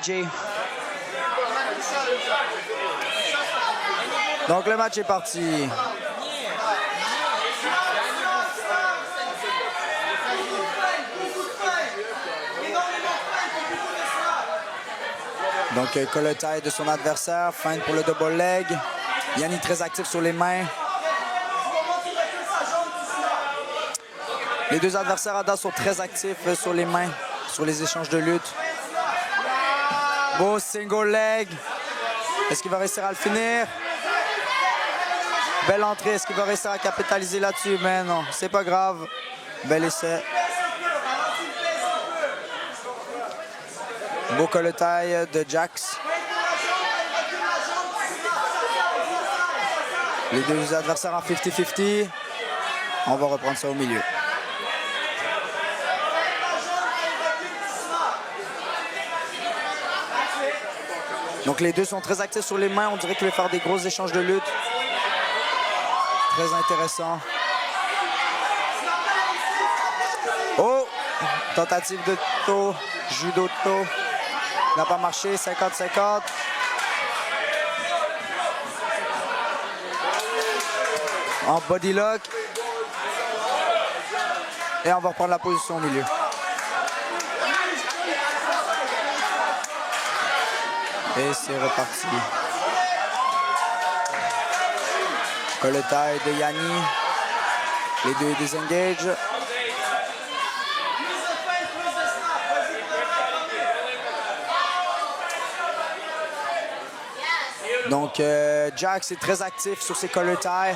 BJJ. Donc le match est parti. Donc Kollotay de son adversaire, feinte pour le double leg. Yianni très actif sur les mains. Les deux adversaires à date sont très actifs sur les mains, sur les échanges de lutte. Beau single leg. Est-ce qu'il va réussir à le finir? Belle entrée. Est-ce qu'il va réussir à capitaliser là-dessus? Mais non, c'est pas grave. Bel essai. Beau Kollotay de Jax. Les deux adversaires en 50-50. On va reprendre ça au milieu. Donc les deux sont très actifs sur les mains. On dirait qu'il va faire des gros échanges de lutte. Très intéressant. Oh! Tentative de toe, judo de toe. N'a pas marché, 50-50. En body lock. Et on va reprendre la position au milieu. Et c'est reparti. Kollotay de Yianni. Les deux désengagent. Donc, Jax est très actif sur ses Kollotay.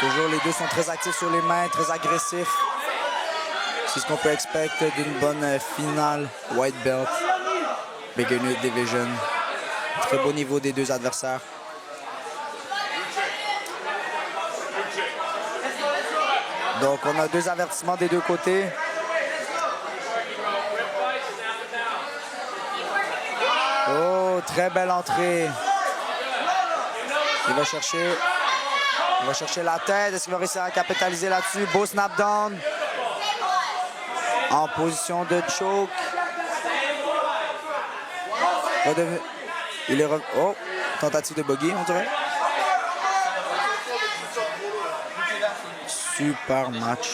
Toujours, les deux sont très actifs sur les mains, très agressifs. C'est ce qu'on peut expecter d'une bonne finale White Belt, Beginner Division. Très beau niveau des deux adversaires. Donc, on a deux avertissements des deux côtés. Oh, très belle entrée. Il va chercher la tête. Est-ce qu'il va réussir à capitaliser là-dessus? Beau snap down. En position de choke. Il est oh, tentative de bogey, on dirait. Super match.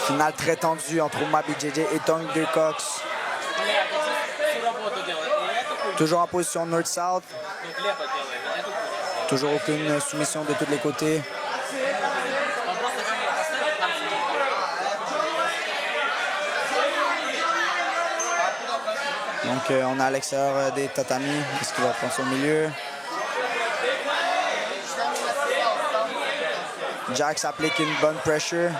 Finale très tendue entre Oma BJJ et Thunder Cox. Toujours en position North-South. Toujours aucune soumission de tous les côtés. Donc on est à l'extérieur des tatamis. Est-ce qu'il va prendre son milieu? Jax applique une bonne pressure.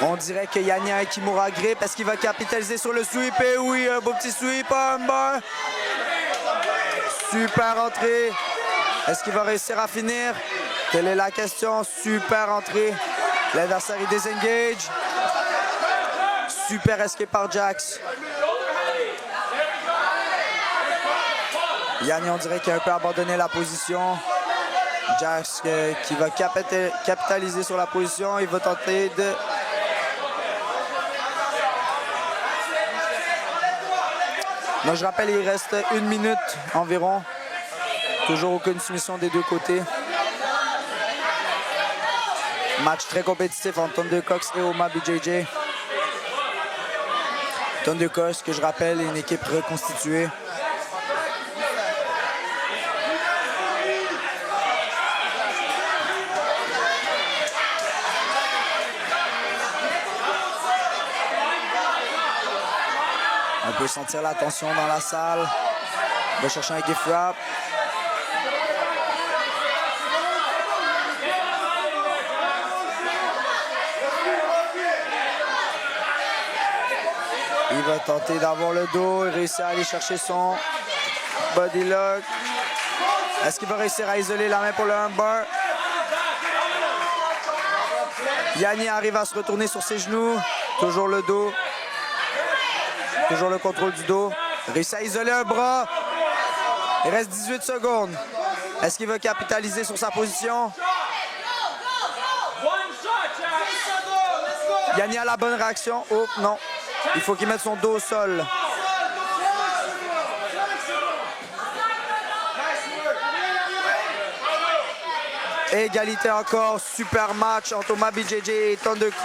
On dirait que Yianni a un Kimura grip. Est-ce qu'il va capitaliser sur le sweep? Et oui, un beau petit sweep, un bar. Super entrée. Est-ce qu'il va réussir à finir? Telle est la question. Super entrée. L'adversaire est désengage. Super escape par Jax. Yianni, on dirait qu'il a un peu abandonné la position. Jax qui va capitaliser sur la position. Il va tenter de... Donc, je rappelle, il reste 1 minute environ. Toujours aucune soumission des deux côtés. Match très compétitif entre Thunder Cox et Oma BJJ. Thunder Cox, que je rappelle, est une équipe reconstituée. On peut sentir la tension dans la salle. On va chercher un gift wrap. Il va tenter d'avoir le dos. Il réussit à aller chercher son body lock. Est-ce qu'il va réussir à isoler la main pour le armbar? Yianni arrive à se retourner sur ses genoux. Toujours le dos. Toujours le contrôle du dos. Il réussit à isoler un bras. Il reste 18 secondes. Est-ce qu'il veut capitaliser sur sa position? Yanni a la bonne réaction. Oh, non. Il faut qu'il mette son dos au sol. Égalité encore. Super match entre Thomas BJJ et Thundercut.